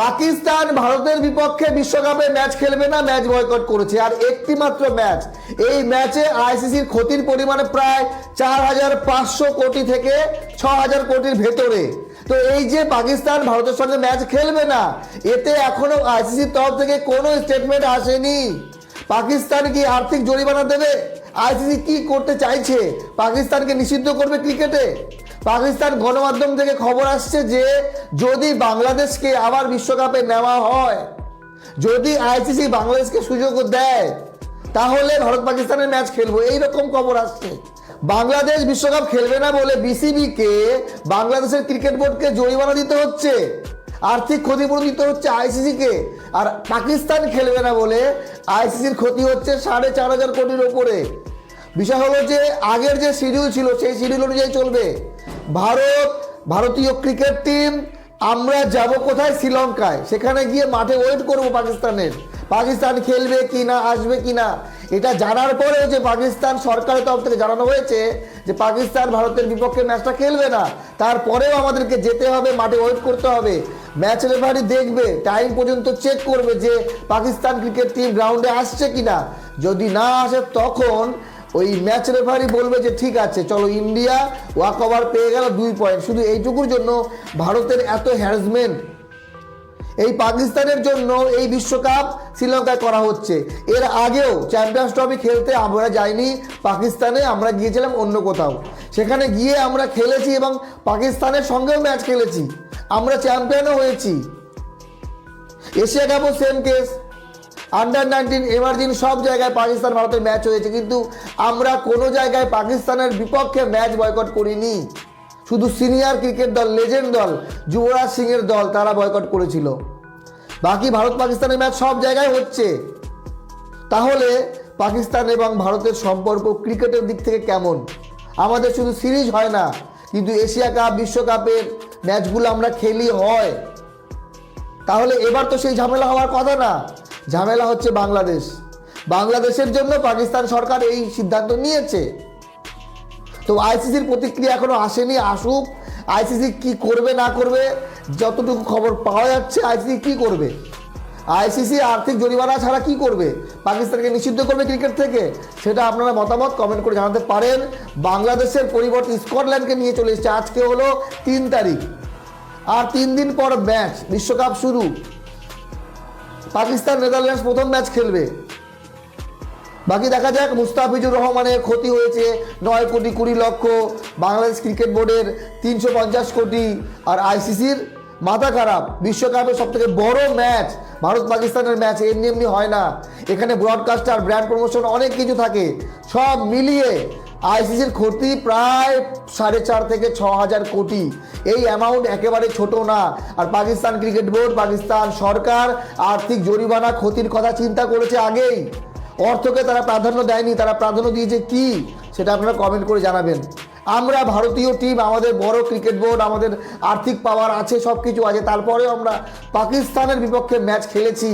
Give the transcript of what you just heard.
পাকিস্তান ভারতের বিপক্ষে বিশ্বকাপে ম্যাচ খেলবে না, ম্যাচ বয়কট করেছে। আর একটি মাত্র ম্যাচ, এই ম্যাচে আইসিসির ক্ষতির পরিমাণে প্রায় 4,500 কোটি থেকে 6,000 কোটির ভেতরে। তো এই যে পাকিস্তান ভারতের সঙ্গে ম্যাচ খেলবে না, এতে এখনো আইসিসির তরফ থেকে কোনো স্টেটমেন্ট আসেনি। পাকিস্তান কি আর্থিক জরিমানা দেবে? আইসিসি কি করতে চাইছে? পাকিস্তানকে নিষিদ্ধ করবে ক্রিকেটে? পাকিস্তান গণমাধ্যম থেকে খবর আসছে যে যদি বাংলাদেশকে আবার বিশ্বকাপে নেওয়া হয়, যদি আইসিসি বাংলাদেশকে সুযোগ দেয়, তাহলে ভারত পাকিস্তানের ম্যাচ খেলবো, এইরকম খবর আসছে। বাংলাদেশ বিশ্বকাপ খেলবে না বলে বিসিবিকে, বাংলাদেশের ক্রিকেট বোর্ডকে জরিমানা দিতে হচ্ছে, আর্থিক ক্ষতিপূরণ দিতে হচ্ছে আইসিসিকে। আর পাকিস্তান খেলবে না বলে আইসিসির ক্ষতি হচ্ছে 4,500 কোটির ওপরে। বিষয় হলো যে আগের যে শিডিউল ছিল সেই শিডিউল অনুযায়ী চলবে। ভারতীয় ক্রিকেট টিম আমরা যাব কোথায়? শ্রীলঙ্কায়। সেখানে গিয়ে মাঠে ওয়েট করব পাকিস্তানের, পাকিস্তান খেলবে কি না, আসবে কি না। এটা জানার পরেও যে পাকিস্তান সরকারের তরফ থেকে জানানো হয়েছে যে পাকিস্তান ভারতের বিপক্ষে ম্যাচটা খেলবে না, তারপরেও আমাদেরকে যেতে হবে, মাঠে ওয়েট করতে হবে। ম্যাচ রেফারি দেখবে, টাইম পর্যন্ত চেক করবে যে পাকিস্তান ক্রিকেট টিম গ্রাউন্ডে আসছে কিনা। যদি না আসে তখন ওই ম্যাচ রেফারি বলবে যে ঠিক আছে, চলো ইন্ডিয়া ওয়াক ওভার পেয়ে গেল 2 পয়েন্ট। শুধু এইটুকুর জন্য ভারতের এত হ্যারাসমেন্ট। এই পাকিস্তানের জন্য এই বিশ্বকাপ শ্রীলঙ্কায় করা হচ্ছে। এর আগেও চ্যাম্পিয়ন্স ট্রফি খেলতে আমরা যাইনি পাকিস্তানে, আমরা গিয়েছিলাম অন্য কোথাও। সেখানে গিয়ে আমরা খেলেছি এবং পাকিস্তানের সঙ্গেও ম্যাচ খেলেছি, আমরা চ্যাম্পিয়নও হয়েছি। Asia কাপও same case, under-19, emerging সব জায়গায় পাকিস্তান ভারতের ম্যাচ হয়েছে, কিন্তু আমরা কোনো জায়গায় পাকিস্তানের বিপক্ষে ম্যাচ বয়কট করিনি। শুধু সিনিয়র ক্রিকেট দল, লেজেন্ড দল, যুবরাজ সিংয়ের দল, তারা বয়কট করেছিল। বাকি ভারত পাকিস্তানের ম্যাচ সব জায়গায় হচ্ছে। তাহলে পাকিস্তান এবং ভারতের সম্পর্ক ক্রিকেটের দিক থেকে কেমন? আমাদের শুধু সিরিজ হয় না, কিন্তু এশিয়া কাপ, বিশ্বকাপের ম্যাচগুলো আমরা খেলি হয়। তাহলে এবার তো সেই ঝামেলা হওয়ার কথা না। ঝামেলা হচ্ছে বাংলাদেশের জন্য পাকিস্তান সরকার এই সিদ্ধান্ত নিয়েছে। তো আইসিসির প্রতিক্রিয়া এখনো আসেনি, আসুক। আইসিসি কি করবে না করবে, যতটুকু খবর পাওয়া যাচ্ছে আইসিসি কি করবে, আইসিসি আর্থিক জরিমানা ছাড়া কি করবে? পাকিস্তানকে নিষিদ্ধ করবে ক্রিকেট থেকে? সেটা আপনারা মতামত কমেন্ট করে জানাতে পারেন। বাংলাদেশের পরিবর্তে স্কটল্যান্ডকে নিয়ে চলে এসেছে। আজকে হলো 3 তারিখ, আর 3 দিন পর ম্যাচ, বিশ্বকাপ শুরু। পাকিস্তান নেদারল্যান্ডস প্রথম ম্যাচ খেলবে। বাকি দেখা যাক। মুস্তাফিজুর রহমানের ক্ষতি হয়েছে 9,20,00,000, বাংলাদেশ ক্রিকেট বোর্ডের 350 কোটি, আর আইসিসির মাথা খারাপ। বিশ্বকাপের সবথেকে বড় ম্যাচ ভারত পাকিস্তানের ম্যাচ, এমনি এমনি হয় না। এখানে ব্রডকাস্টার, ব্র্যান্ড প্রমোশন, অনেক কিছু থাকে। সব মিলিয়ে আইসিসির ক্ষতি প্রায় 4,500 থেকে 6,000 কোটি। এই অ্যামাউন্ট একেবারে ছোট না। আর পাকিস্তান ক্রিকেট বোর্ড, পাকিস্তান সরকার আর্থিক জরিমানা ক্ষতির কথা চিন্তা করেছে আগেই। অর্থকে তারা প্রাধান্য দেয়নি, তারা প্রাধান্য দিয়েছে কি, সেটা আপনারা কমেন্ট করে জানাবেন। আমরা ভারতীয় টিম, আমাদের বড় ক্রিকেট বোর্ড, আমাদের আর্থিক পাওয়ার আছে, সব কিছু আছে, তারপরেও আমরা পাকিস্তানের বিপক্ষে ম্যাচ খেলেছি।